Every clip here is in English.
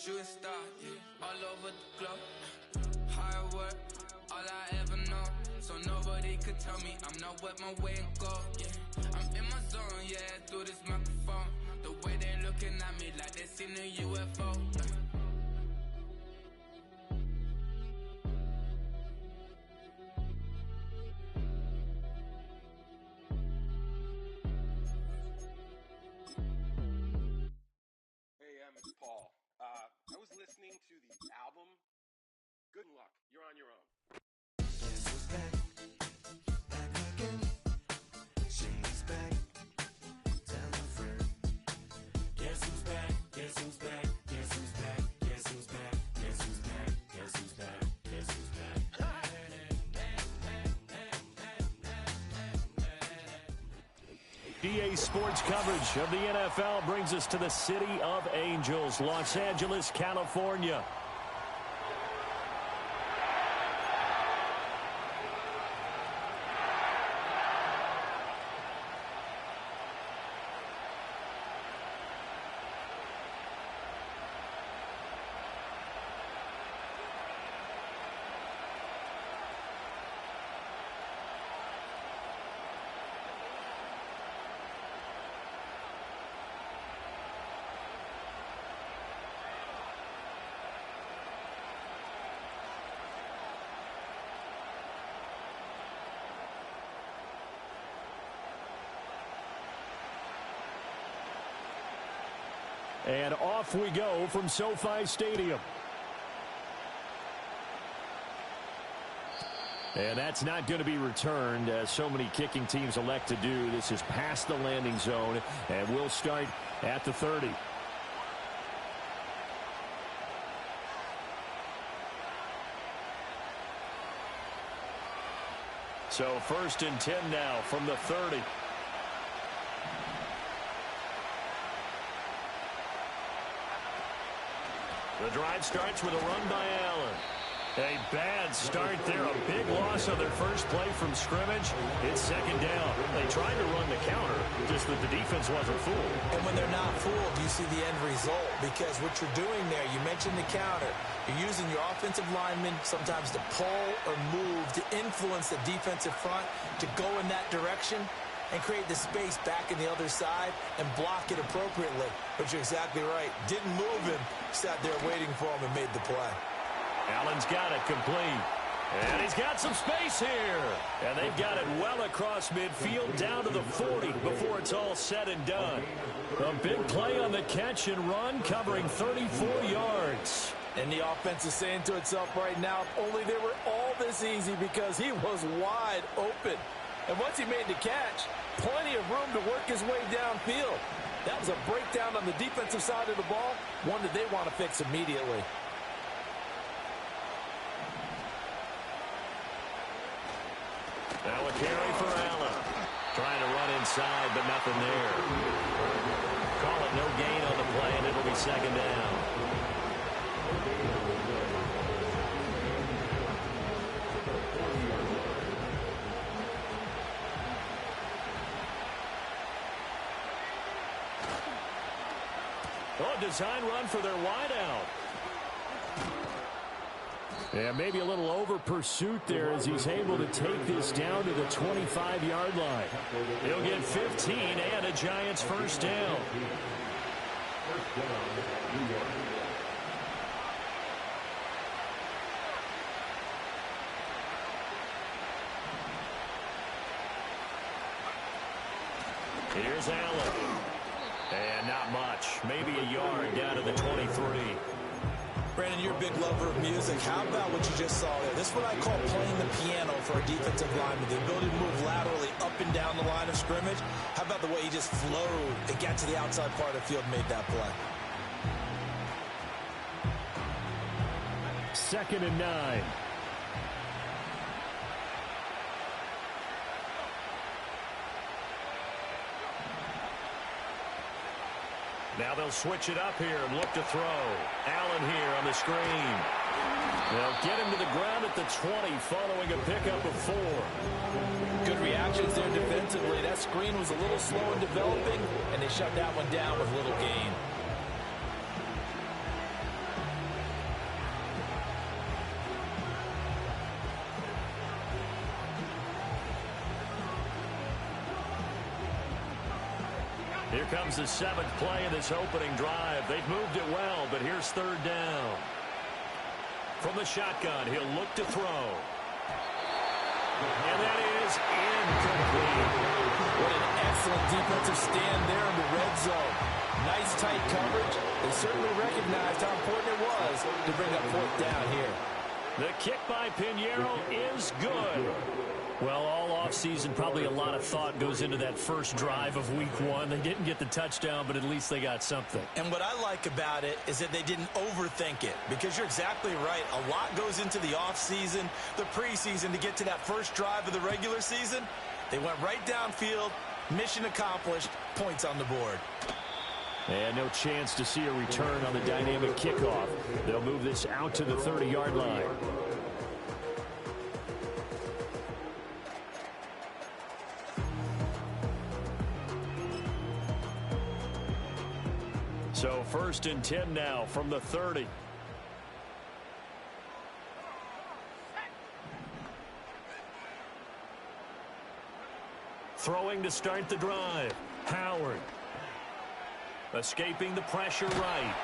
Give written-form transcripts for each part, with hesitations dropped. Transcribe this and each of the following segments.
shooting star, yeah, all over the globe. Hard work, all I ever know. So nobody could tell me I'm not what my way and go, yeah. I'm in my zone, yeah, through this microphone. The way they looking at me like they seen a UFO, yeah. It's Paul. I was listening to the album. Good luck. You're on your own. Guess who's back? Back again. Shady's back. Tell a friend. Guess who's back? Guess who's back? Guess who's back? Guess who's back? Guess who's back? Guess who's back? Guess who's back? EA Sports coverage of the NFL brings us to the City of Angels, Los Angeles, California. And off we go from SoFi Stadium. And that's not going to be returned, as so many kicking teams elect to do. This is past the landing zone, and we'll start at the 30. So 1st and 10 now from the 30. The drive starts with a run by Allen. A bad start there. A big loss on their first play from scrimmage. It's 2nd down. They tried to run the counter, just that the defense wasn't fooled. And when they're not fooled, you see the end result. Because what you're doing there, you mentioned the counter. You're using your offensive linemen sometimes to pull or move to influence the defensive front to go in that direction and create the space back in the other side and block it appropriately. But you're exactly right. Didn't move him. Sat there waiting for him and made the play. Allen's got it complete. And he's got some space here. And they've got it well across midfield down to the 40 before it's all said and done. A big play on the catch and run, covering 34 yards. And the offense is saying to itself right now, if only they were all this easy, because he was wide open. And once he made the catch, plenty of room to work his way downfield. That was a breakdown on the defensive side of the ball, one that they want to fix immediately. Now a carry for Allen. Trying to run inside, but nothing there. Call it no gain on the play, and it'll be 2nd down. Oh, design run for their wideout. Yeah, maybe a little over pursuit there as he's able to take this down to the 25-yard line. He'll get 15 and a Giants first down. Here's Allen. And not much. Maybe a yard down to the 23. Brandon, you're a big lover of music. How about what you just saw there? This is what I call playing the piano for a defensive lineman. The ability to move laterally up and down the line of scrimmage. How about the way he just flowed and got to the outside part of the field and made that play? 2nd and 9. Now they'll switch it up here and look to throw. Allen here on the screen. They'll get him to the ground at the 20 following a pickup of 4. Good reactions there defensively. That screen was a little slow in developing, and they shut that one down with little gain. comes the 7th play of this opening drive. They've moved it well, but here's 3rd down. From the shotgun, he'll look to throw. And that is incomplete. What an excellent defensive stand there in the red zone. Nice tight coverage. They certainly recognized how important it was to bring up 4th down here. The kick by Piñeiro is good. Well, all offseason, probably a lot of thought goes into that first drive of week 1. They didn't get the touchdown, but at least they got something. And what I like about it is that they didn't overthink it, because you're exactly right. A lot goes into the offseason, the preseason, to get to that first drive of the regular season. They went right downfield, mission accomplished, points on the board. And no chance to see a return on the dynamic kickoff. They'll move this out to the 30-yard line. So 1st and 10 now from the 30. Throwing to start the drive. Howard. Escaping the pressure right.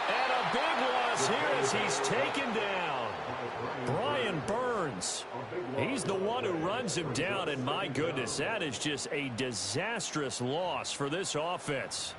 And a big loss here as he's taken down. Brian Burns. He's the one who runs him down, and my goodness, that is just a disastrous loss for this offense.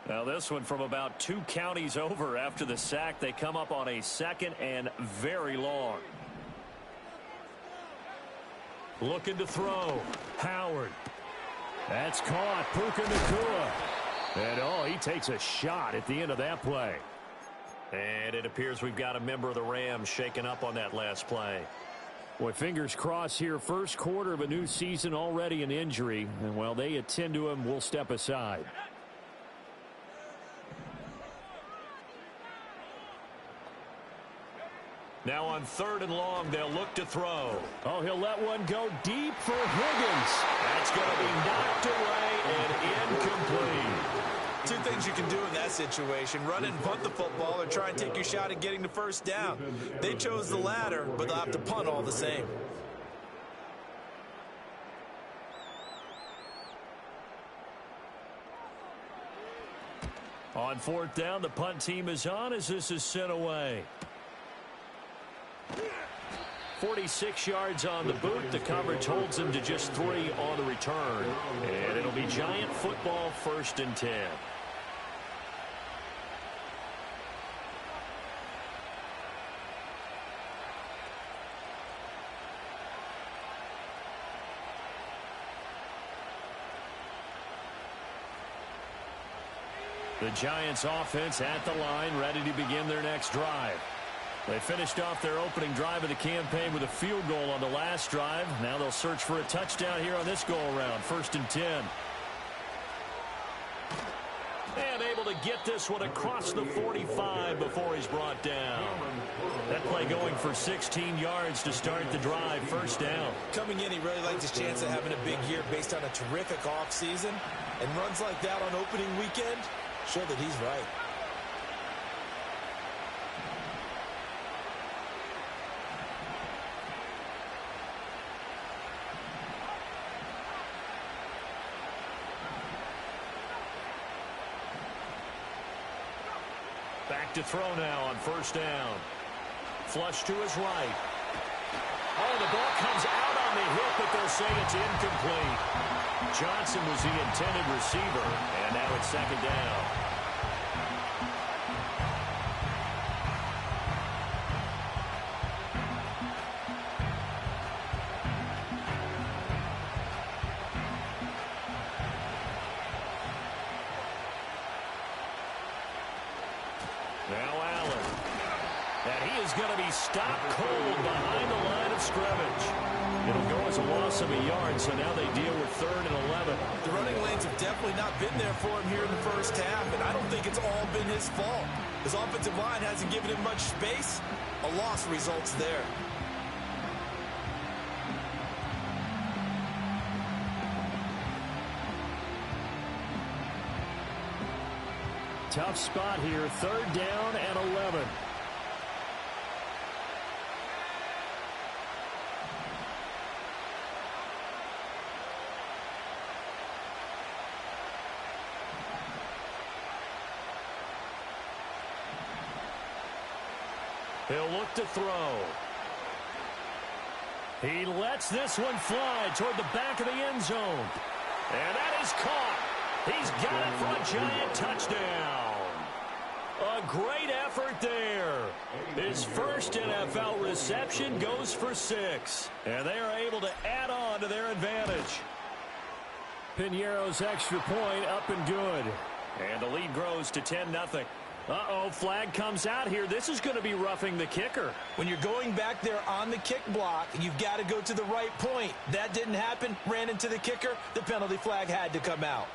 Now this one from about 2 counties over after the sack. They come up on a 2nd and very long. Looking to throw. Howard. That's caught. Puka Nacua. And oh, he takes a shot at the end of that play. And it appears we've got a member of the Rams shaken up on that last play. Boy, fingers crossed here. First quarter of a new season, already an injury. And while they attend to him, we'll step aside. Now on 3rd and long, they'll look to throw. Oh, he'll let one go deep for Higgins. That's going to be knocked away and incomplete. 2 things you can do in that situation: run and punt the football, or try and take your shot at getting the 1st down. They chose the latter, but they'll have to punt all the same. On 4th down, the punt team is on as this is sent away. 46 yards on the boot. The coverage holds him to just 3 on the return. And it'll be Giant football, 1st and 10. The Giants offense at the line, ready to begin their next drive. They finished off their opening drive of the campaign with a field goal on the last drive. Now they'll search for a touchdown here on this go-around. 1st and 10. And able to get this one across the 45 before he's brought down. That play going for 16 yards to start the drive. 1st down. Coming in, he really liked his chance of having a big year based on a terrific offseason. And runs like that on opening weekend show that he's right. Back to throw now on 1st down. Flush to his right. Oh, the ball comes out on the hit, but they'll say it's incomplete. Johnson was the intended receiver, and now it's 2nd down. Now Allen. And he is going to be stopped cold behind the line of scrimmage. It'll go as a loss of a yard, so now they deal with 3rd and 11. The running lanes have definitely not been there for him here in the first half, and I don't think it's all been his fault. His offensive line hasn't given him much space. A loss results there. tough spot here. 3rd down and 11. He'll look to throw. He lets this one fly toward the back of the end zone. And that is caught. He's got it for a giant touchdown. A great effort there. His first NFL reception goes for 6. And they are able to add on to their advantage. Piñeiro's extra point up and good. And the lead grows to 10-0. Uh-oh, flag comes out here. This is going to be roughing the kicker. When you're going back there on the kick block, you've got to go to the right point. That didn't happen. Ran into the kicker. The penalty flag had to come out.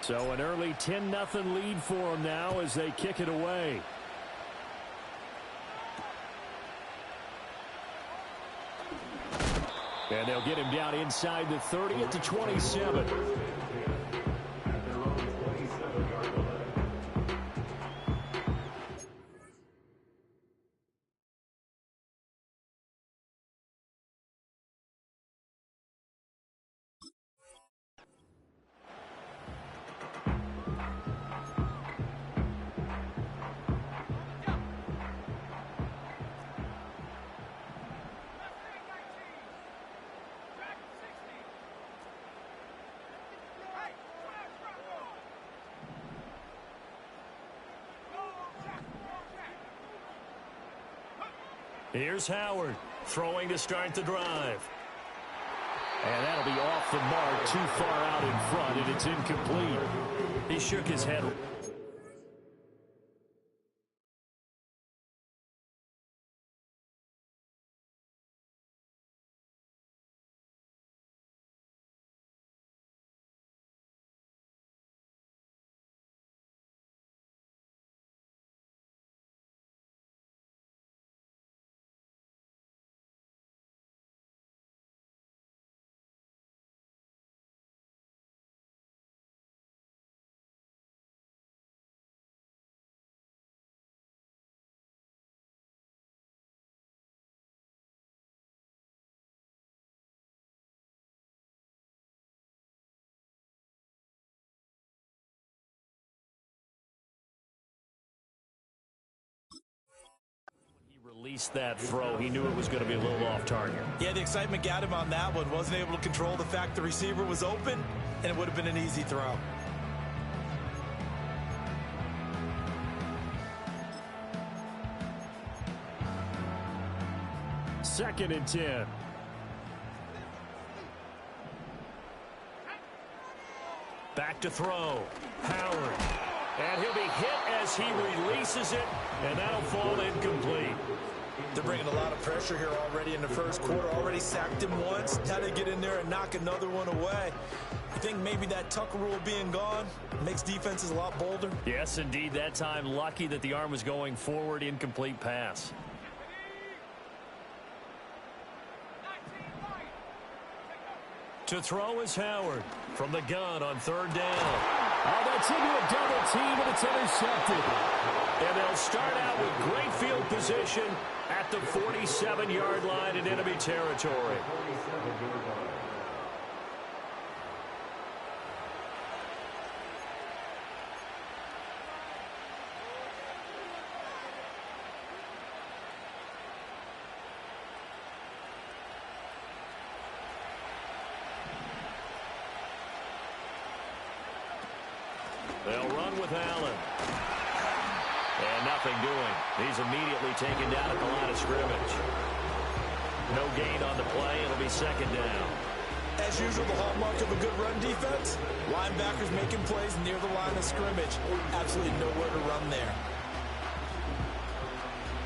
So an early 10-0 lead for them now as they kick it away. And they'll get him down inside the 30 at the 27. Here's Howard throwing to start the drive. And that'll be off the mark, too far out in front, and it's incomplete. He shook his head. Released that throw. He knew it was going to be a little off target. Yeah, the excitement got him on that one. Wasn't able to control the fact the receiver was open, and it would have been an easy throw. Second and 10. Back to throw. Howard. And he'll be hit as he releases it, and that'll fall incomplete. They're bringing a lot of pressure here already in the first quarter. Already sacked him once. Now they get in there and knock another one away. You think maybe that Tucker rule being gone makes defenses a lot bolder? Yes, indeed. That time, lucky that the arm was going forward. Incomplete pass. To throw is Howard from the gun on 3rd down. Oh, that's into a double team, and it's intercepted. And they'll start out with great field position at the 47-yard line in enemy territory. They'll run with Allen. And nothing doing. He's immediately taken down at the line of scrimmage. No gain on the play. It'll be 2nd down. As usual, the hallmark of a good run defense, linebackers making plays near the line of scrimmage. Absolutely nowhere to run there.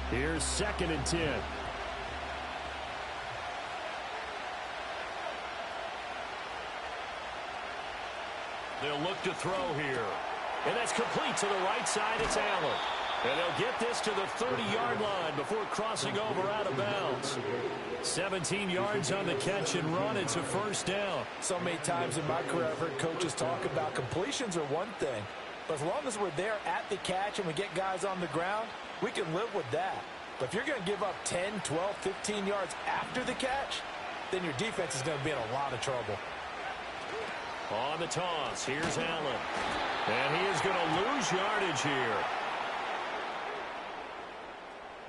Here's 2nd and 10. They'll look to throw here. And that's complete to the right side. It's Allen. And they'll get this to the 30-yard line before crossing over out of bounds. 17 yards on the catch and run. It's a 1st down. So many times in my career I've heard coaches talk about completions are one thing, But as long as we're there at the catch and we get guys on the ground, we can live with that. But if you're going to give up 10, 12, 15 yards after the catch, then your defense is going to be in a lot of trouble. On the toss, here's Allen. And he is going to lose yardage here.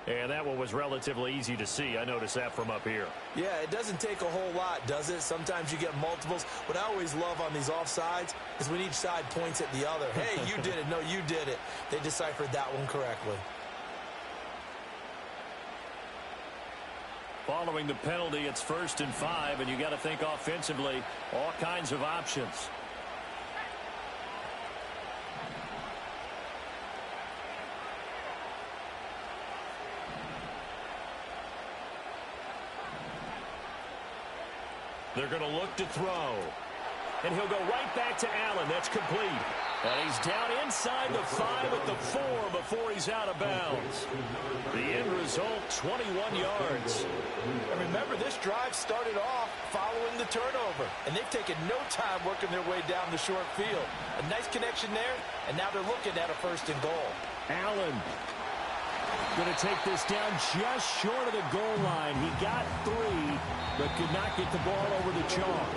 And that one was relatively easy to see. I noticed that from up here. Yeah, it doesn't take a whole lot, does it? Sometimes you get multiples. What I always love on these offsides is when each side points at the other. Hey, you did it. No, you did it. They deciphered that one correctly. Following the penalty, it's 1st and 5, and you got to think offensively, all kinds of options. They're going to look to throw. And he'll go right back to Allen. That's complete. And he's down inside the 5 at the 4 before he's out of bounds. The end result, 21 yards. And remember, this drive started off following the turnover. And they've taken no time working their way down the short field. A nice connection there, and now they're looking at a 1st and goal. Allen going to take this down just short of the goal line. He got 3, but could not get the ball over the chalk.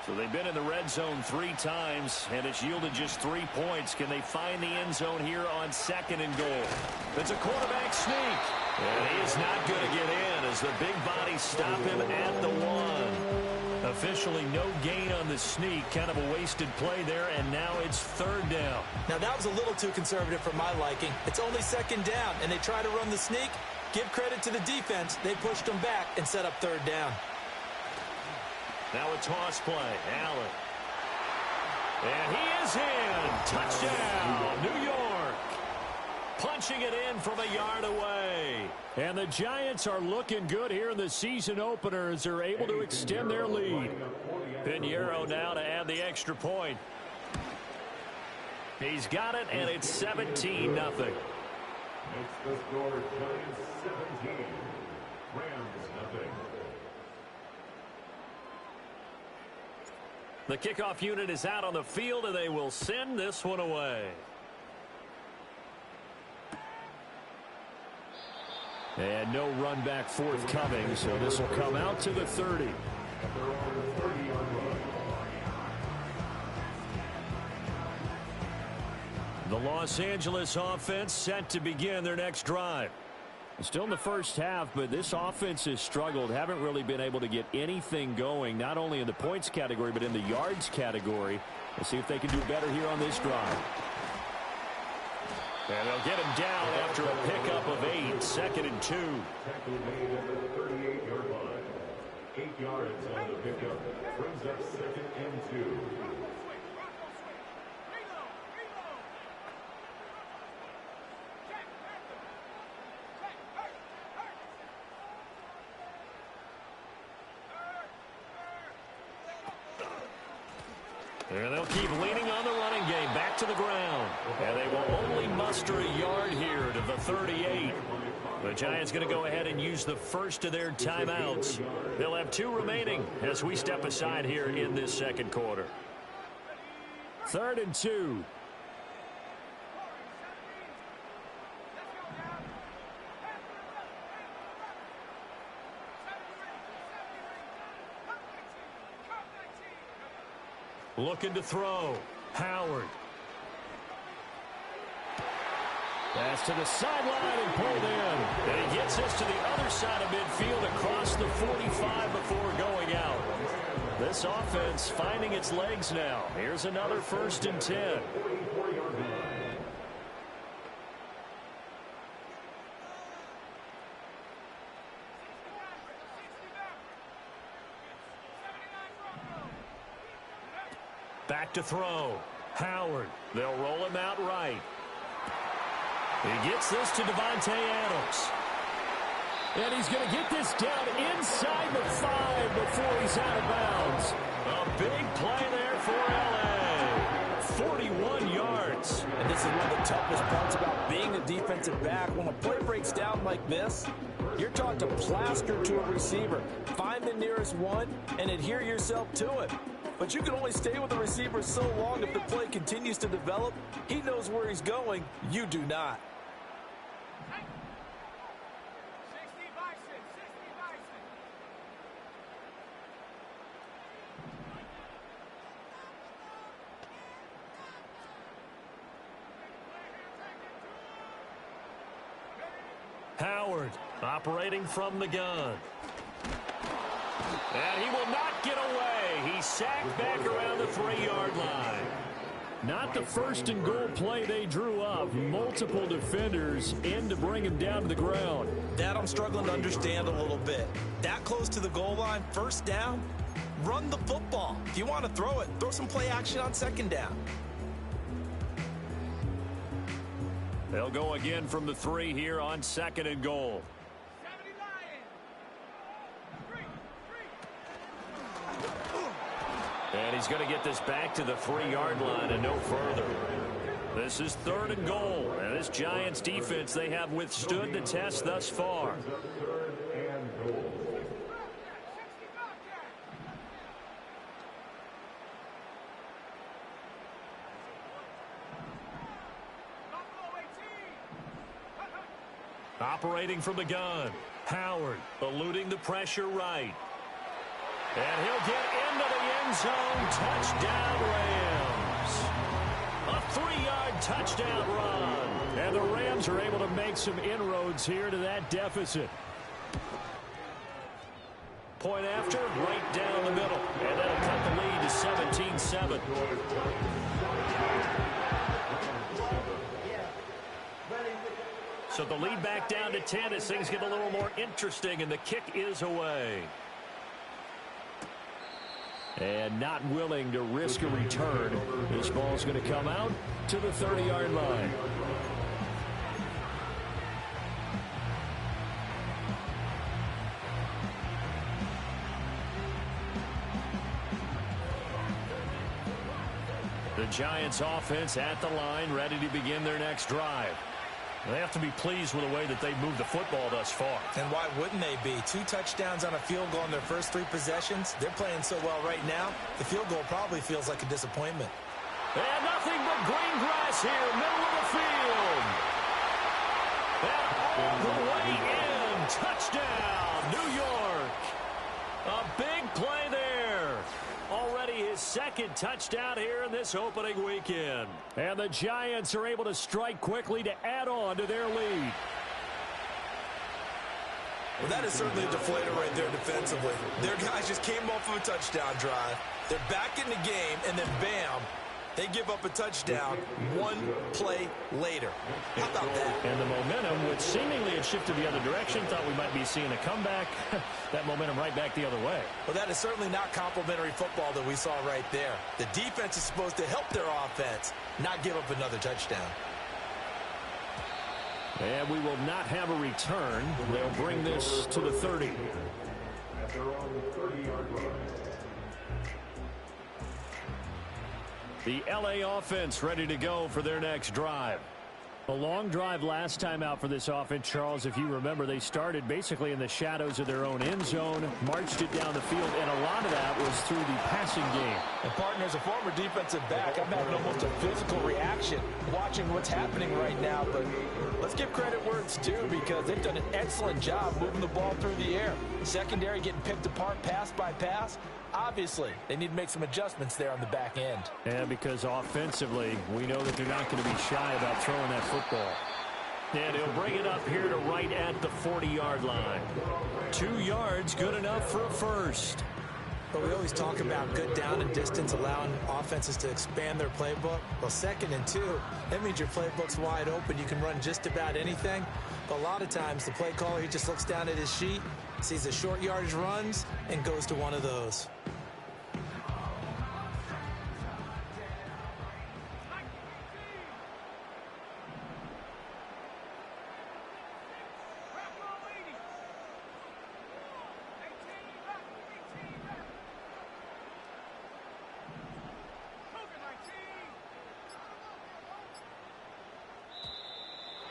So they've been in the red zone 3 times, and it's yielded just 3 points. Can they find the end zone here on 2nd and goal? It's a quarterback sneak. And he is not going to get in as the big bodies stop him at the 1. Officially no gain on the sneak. Kind of a wasted play there, and now it's 3rd down. Now, that was a little too conservative for my liking. It's only 2nd down, and they try to run the sneak. Give credit to the defense. They pushed them back and set up 3rd down. Now a toss play. Allen. And he is in. Touchdown, New York. Punching it in from a yard away. And the Giants are looking good here in the season opener as they're able to extend their lead. Pinheiro now to add the extra point. He's got it, and it's 17-0. Makes the score Giants 17, Rams nothing. The kickoff unit is out on the field, and they will send this one away. And no run back forthcoming, so this will come out to the 30. The Los Angeles offense set to begin their next drive. Still in the first half, but this offense has struggled. Haven't really been able to get anything going, not only in the points category, but in the yards category. Let's see if they can do better here on this drive. And they'll get him down after a pickup of 8, 2nd and 2. Tackle made at the 38-yard line. 8 yards on the pickup. Brings up 2nd and 2. And they'll keep leaning on the running game back to the ground. And they will only muster a yard here to the 38. The Giants going to go ahead and use the first of their timeouts. They'll have 2 remaining as we step aside here in this second quarter. 3rd and 2. Looking to throw. Howard. Pass to the sideline and pulled in. And he gets this to the other side of midfield across the 45 before going out. This offense finding its legs now. Here's another 1st and 10. Back to throw. Howard. They'll roll him out right. He gets this to Davante Adams. And he's going to get this down inside the 5 before he's out of bounds. A big play there for L.A. 41 And this is one of the toughest parts about being a defensive back. When a play breaks down like this, you're taught to plaster to a receiver, find the nearest one, and adhere yourself to it. But you can only stay with the receiver so long if the play continues to develop. He knows where he's going. You do not. Howard operating from the gun. And he will not get away. He's sacked back around the 3-yard line. Not the first and goal play they drew up. Multiple defenders in to bring him down to the ground. That I'm struggling to understand a little bit. That close to the goal line, first down, run the football. If you want to throw it, throw some play action on second down. They'll go again from the 3 here on second and goal. And he's going to get this back to the 3-yard line and no further. This is third and goal. And this Giants defense, they have withstood the test thus far. Operating from the gun. Howard eluding the pressure right. And he'll get into the end zone. Touchdown, Rams. A 3-yard touchdown run. And the Rams are able to make some inroads here to that deficit. Point after, right down the middle. And that'll cut the lead to 17-7. So the lead back down to 10 as things get a little more interesting, and the kick is away. And not willing to risk a return. This ball's going to come out to the 30-yard line. The Giants offense at the line, ready to begin their next drive. They have to be pleased with the way that they've moved the football thus far. And why wouldn't they be? 2 touchdowns on a field goal in their first 3 possessions. They're playing so well right now, the field goal probably feels like a disappointment. And nothing but green grass here, middle of the field. And all the way in. Touchdown, New York. A big play there. Already his second touchdown here in this opening weekend. And the Giants are able to strike quickly to add on to their lead. Well, that is certainly a deflator right there defensively. Their guys just came off of a touchdown drive. They're back in the game, and then bam, they give up a touchdown 1 play later. How about that? And the momentum, which seemingly had shifted the other direction, thought we might be seeing a comeback. That momentum right back the other way. Well, that is certainly not complimentary football that we saw right there. The defense is supposed to help their offense, not give up another touchdown. And we will not have a return. They'll bring this to the 30. They're on the 30-yard line. The LA offense ready to go for their next drive. A long drive last time out for this offense, Charles. If you remember, they started basically in the shadows of their own end zone, marched it down the field, and a lot of that was through the passing game. And, partner, as a former defensive back, I'm having almost a physical reaction watching what's happening right now. But let's give credit where it's due, because they've done an excellent job moving the ball through the air. Secondary getting picked apart pass by pass. Obviously, they need to make some adjustments there on the back end. And because offensively, we know that they're not going to be shy about throwing that football. And he'll bring it up here to right at the 40-yard line. 2 yards, good enough for a first. But we always talk about good down and distance, allowing offenses to expand their playbook. Well, 2nd and 2, that means your playbook's wide open. You can run just about anything. But a lot of times, the play caller, he just looks down at his sheet, sees the short yardage runs, and goes to one of those.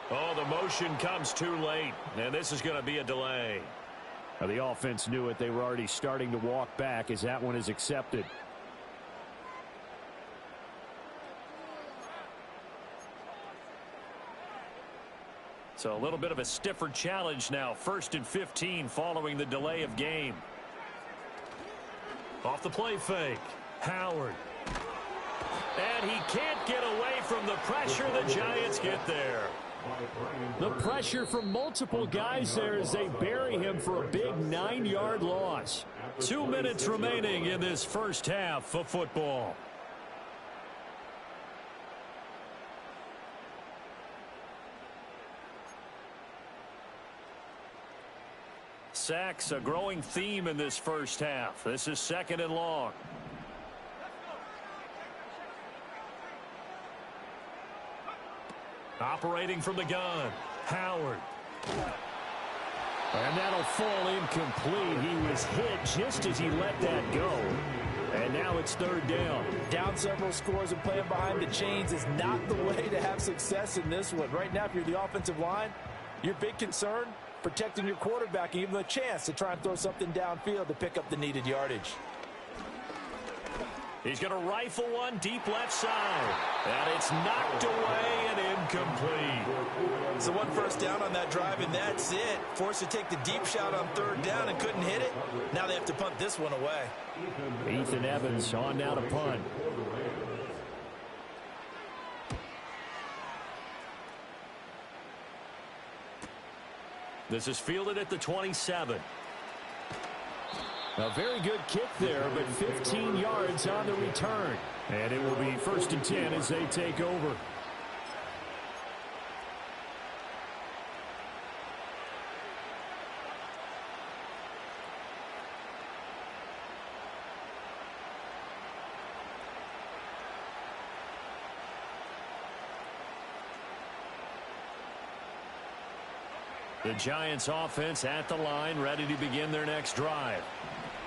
Oh, the motion comes too late, and this is going to be a delay. Now, the offense knew it. They were already starting to walk back as that one is accepted. So a little bit of a stiffer challenge now. 1st and 15 following the delay of game. Off the play fake. Howard. And he can't get away from the pressure. The Giants get there. The pressure from multiple guys there as they bury him for a big 9-yard loss. 2 minutes remaining in this first half of football. Sacks, a growing theme in this first half. This is 2nd and long. Operating from the gun, Howard. And that'll fall incomplete. He was hit just as he let that go. And now it's 3rd down. Down several scores and playing behind the chains is not the way to have success in this one. Right now, if you're the offensive line, your big concern, protecting your quarterback and giving him a chance to try and throw something downfield to pick up the needed yardage. He's going to rifle one deep left side. And it's knocked away and incomplete. So 1 first down on that drive, and that's it. Forced to take the deep shot on 3rd down and couldn't hit it. Now they have to punt this one away. Ethan Evans on now to punt. This is fielded at the 27. A very good kick there, but 15 yards on the return. And it will be 1st and 10 as they take over. The Giants offense at the line, ready to begin their next drive.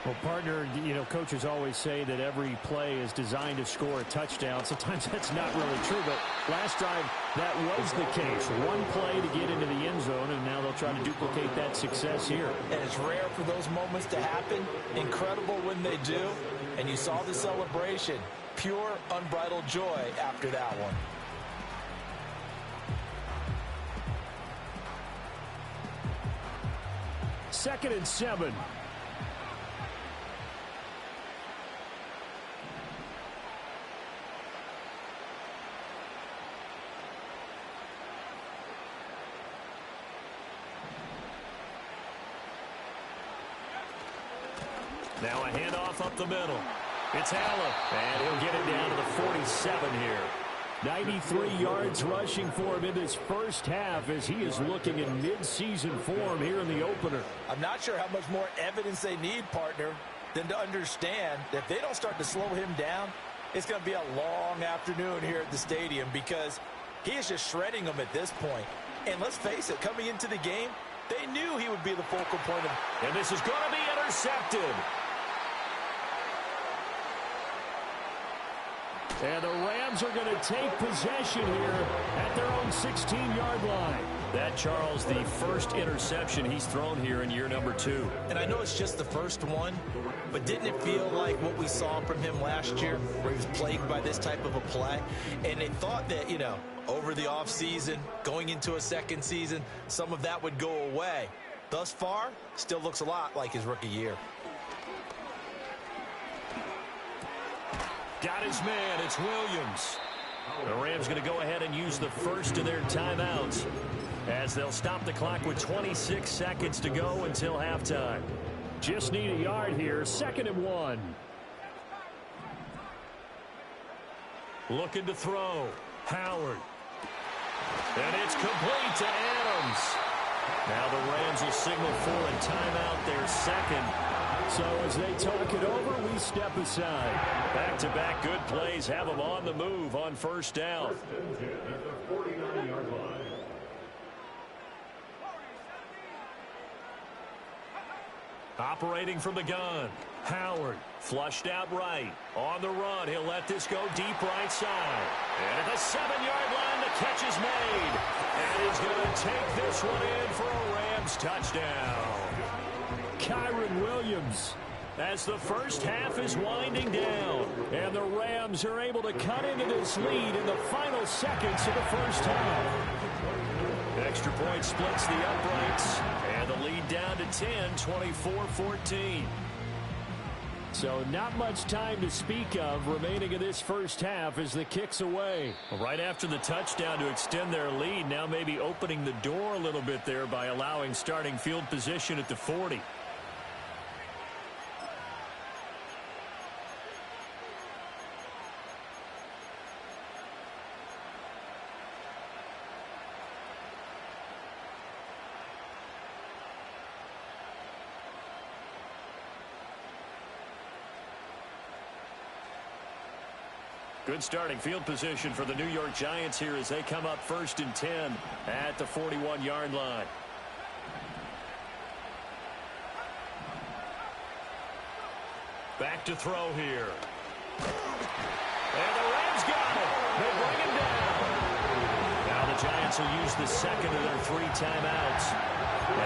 Well, partner, you know, coaches always say that every play is designed to score a touchdown. Sometimes that's not really true, but last drive, that was the case. One play to get into the end zone, and now they'll try to duplicate that success here. And it's rare for those moments to happen. Incredible when they do. And you saw the celebration. Pure, unbridled joy after that one. Second and 7. Now a handoff up the middle. It's Allen, and he'll get it down to the 47 here. 93 yards rushing for him in this first half as he is looking in mid-season form here in the opener. I'm not sure how much more evidence they need, partner, than to understand that if they don't start to slow him down, it's going to be a long afternoon here at the stadium because he is just shredding them at this point. And let's face it, coming into the game, they knew he would be the focal point of. And this is going to be intercepted. And the Rams are going to take possession here at their own 16-yard line. That, Charles, the first interception he's thrown here in year number 2. And I know it's just the first one, but didn't it feel like what we saw from him last year where he was plagued by this type of a play? And they thought that, you know, over the offseason, going into a second season, some of that would go away. Thus far, still looks a lot like his rookie year. Got his man. It's Williams. The Rams going to go ahead and use the first of their timeouts as they'll stop the clock with 26 seconds to go until halftime. Just need a yard here. 2nd and 1. Looking to throw. Howard. And it's complete to Adams. Now the Rams will signal for a timeout, their second. So as they talk it over, we step aside. Back-to-back good plays have them on the move on first down. Operating from the gun. Howard flushed out right. On the run, he'll let this go deep right side. And at the 7-yard line, the catch is made. And he's going to take this one in for a Rams touchdown. Kyren Williams, as the first half is winding down, and the Rams are able to cut into this lead in the final seconds of the first half. Extra point splits the uprights, and the lead down to 10, 24-14. So not much time to speak of remaining in this first half as the kick's away. Right after the touchdown to extend their lead, now maybe opening the door a little bit there by allowing starting field position at the 40. Good starting field position for the New York Giants here as they come up 1st and 10 at the 41-yard line. Back to throw here. And the Rams got it. They bring him down. Now the Giants will use the second of their 3 timeouts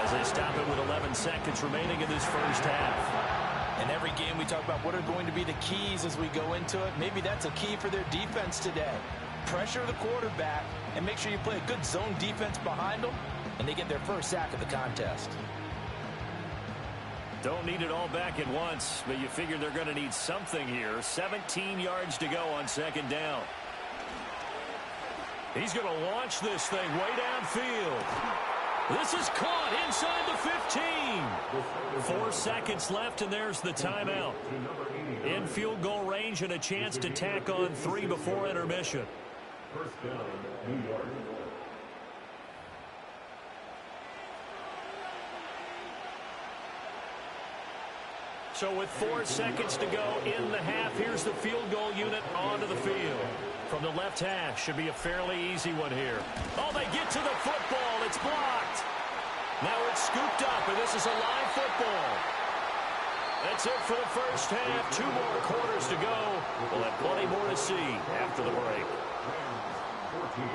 as they stop it with 11 seconds remaining in this first half. In every game we talk about what are going to be the keys as we go into it. Maybe that's a key for their defense today. Pressure the quarterback and make sure you play a good zone defense behind them, and they get their first sack of the contest. Don't need it all back at once, but you figure they're going to need something here. 17 yards to go on 2nd down. He's going to launch this thing way downfield. This is caught inside the 15. 4 seconds left, and there's the timeout. In field goal range and a chance to tack on 3 before intermission. First down, New York. So with 4 seconds to go in the half, here's the field goal unit onto the field. From the left hash, should be a fairly easy one here. Oh, they get to the football. It's blocked. Now it's scooped up, and this is a live football. That's it for the first half. 2 more quarters to go. We'll have plenty more to see after the break. 14.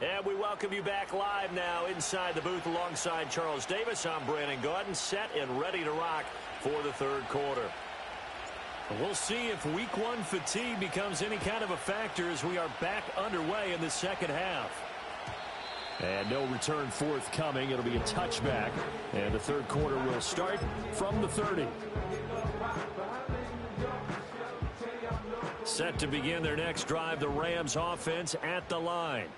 And we welcome you back live now inside the booth alongside Charles Davis. I'm Brandon Gaudin, set and ready to rock for the 3rd quarter. We'll see if week 1 fatigue becomes any kind of a factor as we are back underway in the 2nd half. And no return forthcoming. It'll be a touchback. And the 3rd quarter will start from the 30. Set to begin their next drive, the Rams offense at the line.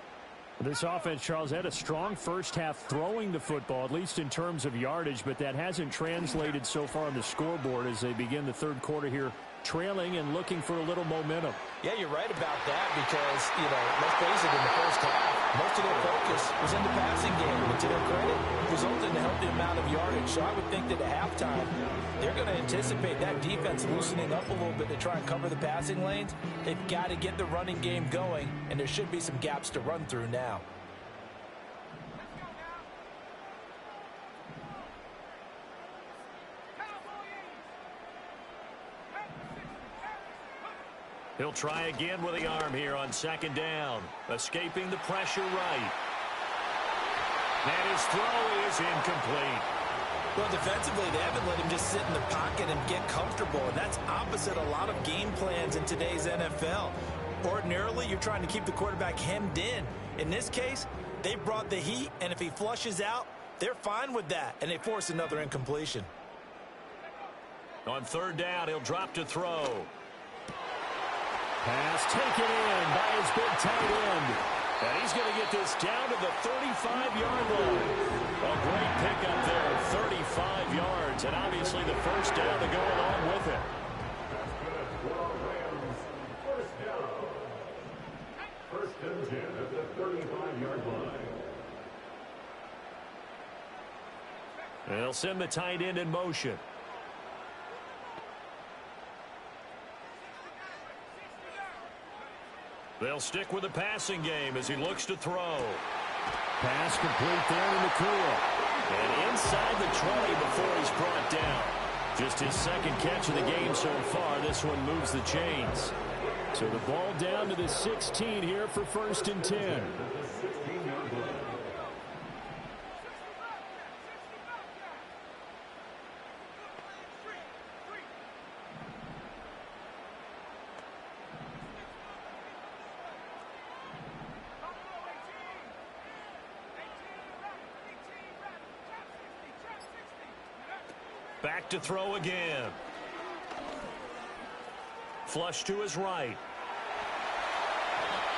This offense, Charles, had a strong first half throwing the football, at least in terms of yardage, but that hasn't translated so far on the scoreboard as they begin the 3rd quarter here, trailing and looking for a little momentum. Yeah, you're right about that because, let's face it, in the first half, most of their focus was in the passing game. And to their credit, it resulted in a healthy amount of yardage. So I would think that at halftime, they're going to anticipate that defense loosening up a little bit to try and cover the passing lanes. They've got to get the running game going, and there should be some gaps to run through now. He'll try again with the arm here on 2nd down. Escaping the pressure right. And his throw is incomplete. Well, defensively, they haven't let him just sit in the pocket and get comfortable. And that's opposite a lot of game plans in today's NFL. Ordinarily, you're trying to keep the quarterback hemmed in. In this case, they brought the heat, and if he flushes out, they're fine with that, and they force another incompletion. On 3rd down, he'll drop to throw. Pass taken in by his big tight end. And he's going to get this down to the 35-yard line. A great pickup there, 35 yards, and obviously the first down to go along with it. First down. 1st and 10 at the 35-yard line. And they'll send the tight end in motion. They'll stick with the passing game as he looks to throw. Pass complete there to Nacua. And inside the 20 before he's brought down. Just his second catch of the game so far. This one moves the chains. So the ball down to the 16 here for 1st and 10. Back to throw again. Flush to his right.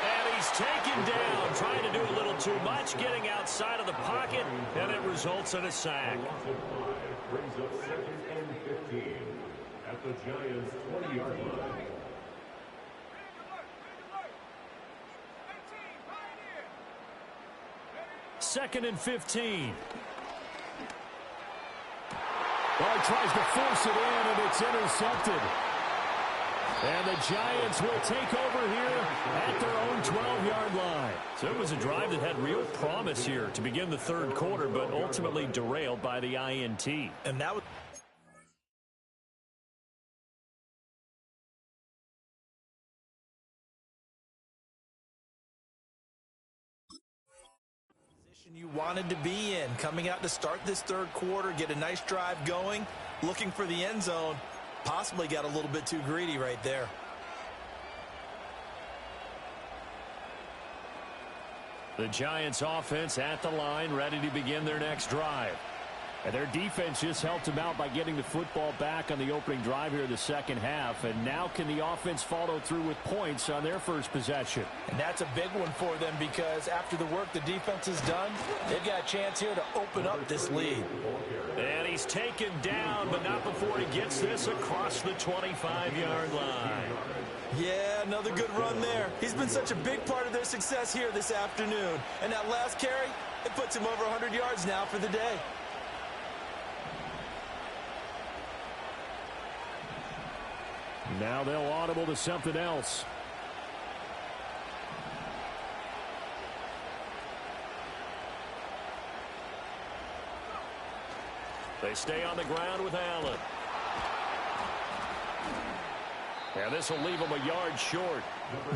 And he's taken down, trying to do a little too much, getting outside of the pocket, and it results in a sack. Brings up 2nd and 15 at the Giants' 20-yard line. Second and 15. Ball tries to force it in, and it's intercepted. And the Giants will take over here at their own 12-yard line. So it was a drive that had real promise here to begin the third quarter, but ultimately derailed by the INT. And that was... you wanted to be in, coming out to start this third quarter, get a nice drive going, looking for the end zone, possibly got a little bit too greedy right there. The Giants offense at the line, ready to begin their next drive. And their defense just helped them out by getting the football back on the opening drive here in the second half. And now can the offense follow through with points on their first possession? And that's a big one for them because after the work the defense has done, they've got a chance here to open up this lead. And he's taken down, but not before he gets this across the 25-yard line. Yeah, another good run there. He's been such a big part of their success here this afternoon. And that last carry, it puts him over 100 yards now for the day. Now they'll audible to something else. They stay on the ground with Allen. And this will leave him a yard short.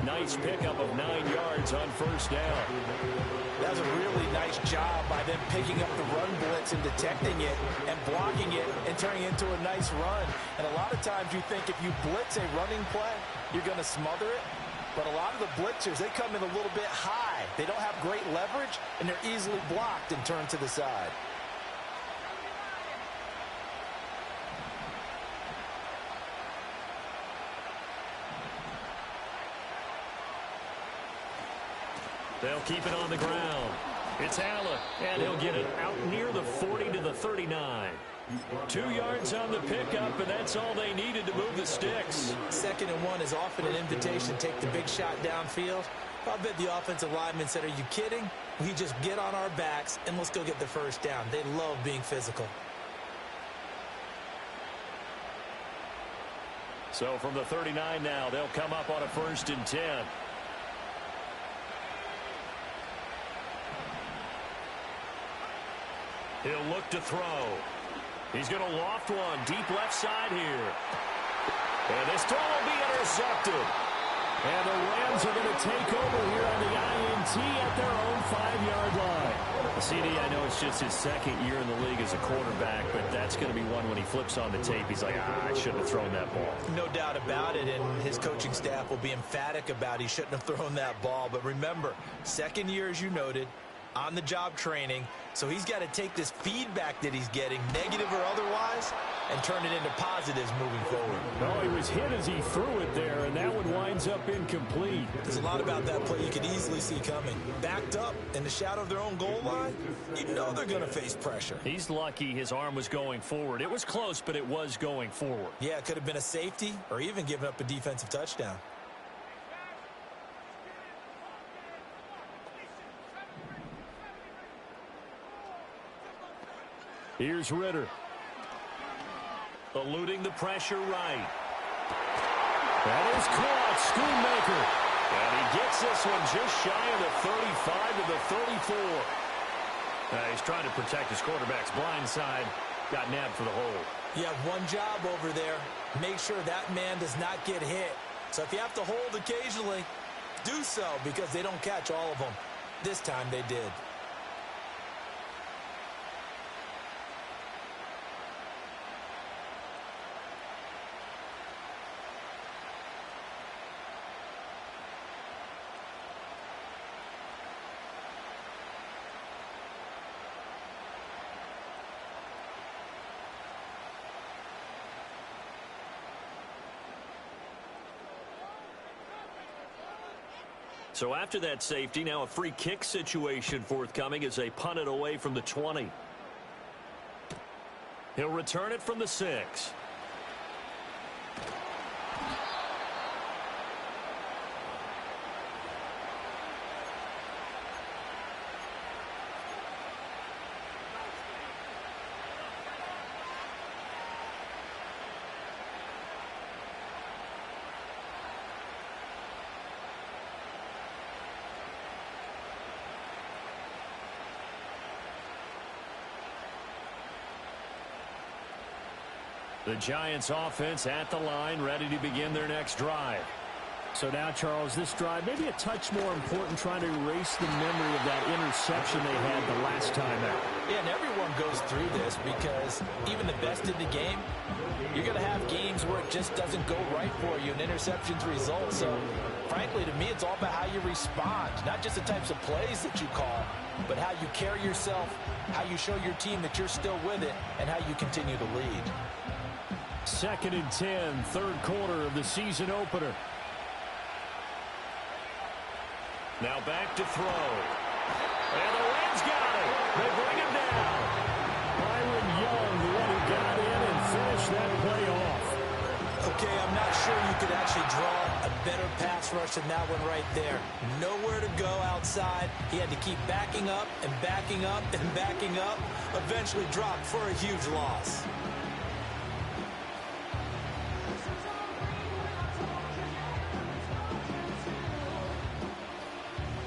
Nice pickup of 9 yards on first down. That was a really nice job by them picking up the run blitz and detecting it and blocking it and turning it into a nice run. And a lot of times you think if you blitz a running play, you're going to smother it. But a lot of the blitzers, they come in a little bit high. They don't have great leverage, and they're easily blocked and turned to the side. They'll keep it on the ground. It's Allen, and he'll get it out near the 40 to the 39. 2 yards on the pickup, and that's all they needed to move the sticks. 2nd and 1 is often an invitation to take the big shot downfield. I bet the offensive linemen said, are you kidding? We just get on our backs, and let's go get the first down. They love being physical. So from the 39 now, they'll come up on a 1st and 10. He'll look to throw. He's going to loft one deep left side here. And this throw will be intercepted. And the Rams are going to take over here on the INT at their own 5-yard line. CD, I know it's just his second year in the league as a quarterback, but that's going to be one when he flips on the tape. He's like, I shouldn't have thrown that ball. No doubt about it, and his coaching staff will be emphatic about he shouldn't have thrown that ball. But remember, second year, as you noted, on-the-job training, so he's got to take this feedback that he's getting, negative or otherwise, and turn it into positives moving forward. No, he was hit as he threw it there, and that one winds up incomplete. There's a lot about that play you could easily see coming. Backed up in the shadow of their own goal line, you know they're going to face pressure. He's lucky his arm was going forward. It was close, but it was going forward. Yeah, it could have been a safety or even given up a defensive touchdown. Here's Ritter. Eluding the pressure right. That is caught. Schoonmaker. And he gets this one just shy of the 35 to the 34. He's trying to protect his quarterback's blind side. Got nabbed for the hold. You have one job over there. Make sure that man does not get hit. So if you have to hold occasionally, do so, because they don't catch all of them. This time they did. So after that safety, now a free kick situation forthcoming as they punt it away from the 20. He'll return it from the 6. The Giants offense at the line, ready to begin their next drive. So now, Charles, this drive maybe a touch more important, trying to erase the memory of that interception they had the last time out. Yeah, and everyone goes through this because even the best in the game, you're going to have games where it just doesn't go right for you and interceptions result. So, frankly, to me, it's all about how you respond, not just the types of plays that you call, but how you carry yourself, how you show your team that you're still with it, and how you continue to lead. 2nd and 10, third quarter of the season opener. Now back to throw. And the Rams got it. They bring him down. Byron Young, the one who got in and finished that play off. Okay, I'm not sure you could actually draw a better pass rush than that one right there. Nowhere to go outside. He had to keep backing up and backing up and backing up. Eventually dropped for a huge loss.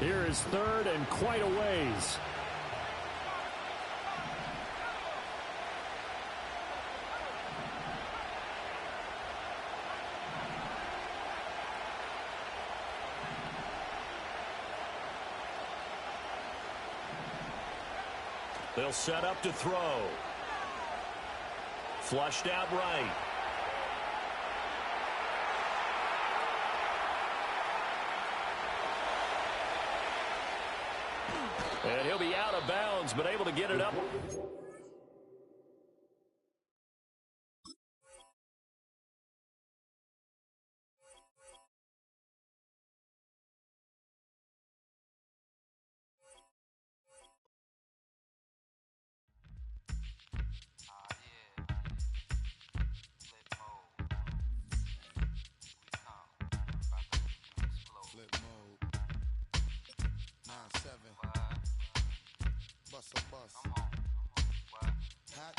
Here is third and quite a ways. They'll set up to throw. Flushed out right. And he'll be out of bounds, but able to get it up. Flip mode. 9-7. Bust a bus. Hot.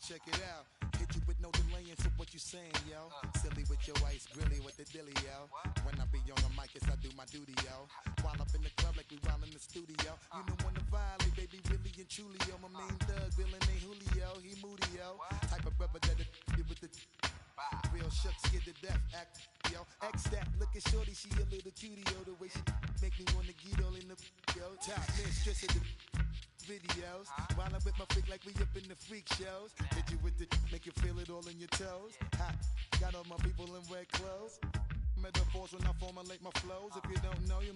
Check it out. Hit you with no delay into what you saying, yo. Silly with your ice, grilly with the dilly, yo. When I be on the mic, yes, I do my duty, yo. While up in the club like we while in the studio. You know when to violate, baby, really and truly, yo. My main thug, Bill and Julio, he moody, yo. Type of rubber that it with the real shook, scared to death, act, yo. X that, look at shorty, she a little cutie, yo. The way she make me wanna get all in the, yo. Top mistress of the videos. While I'm with my freak like we up in the freak shows. Hit you with the, make you feel it all in your toes. Hot, got all my people in red clothes. Metaphors when I formulate my flows. If you don't know, you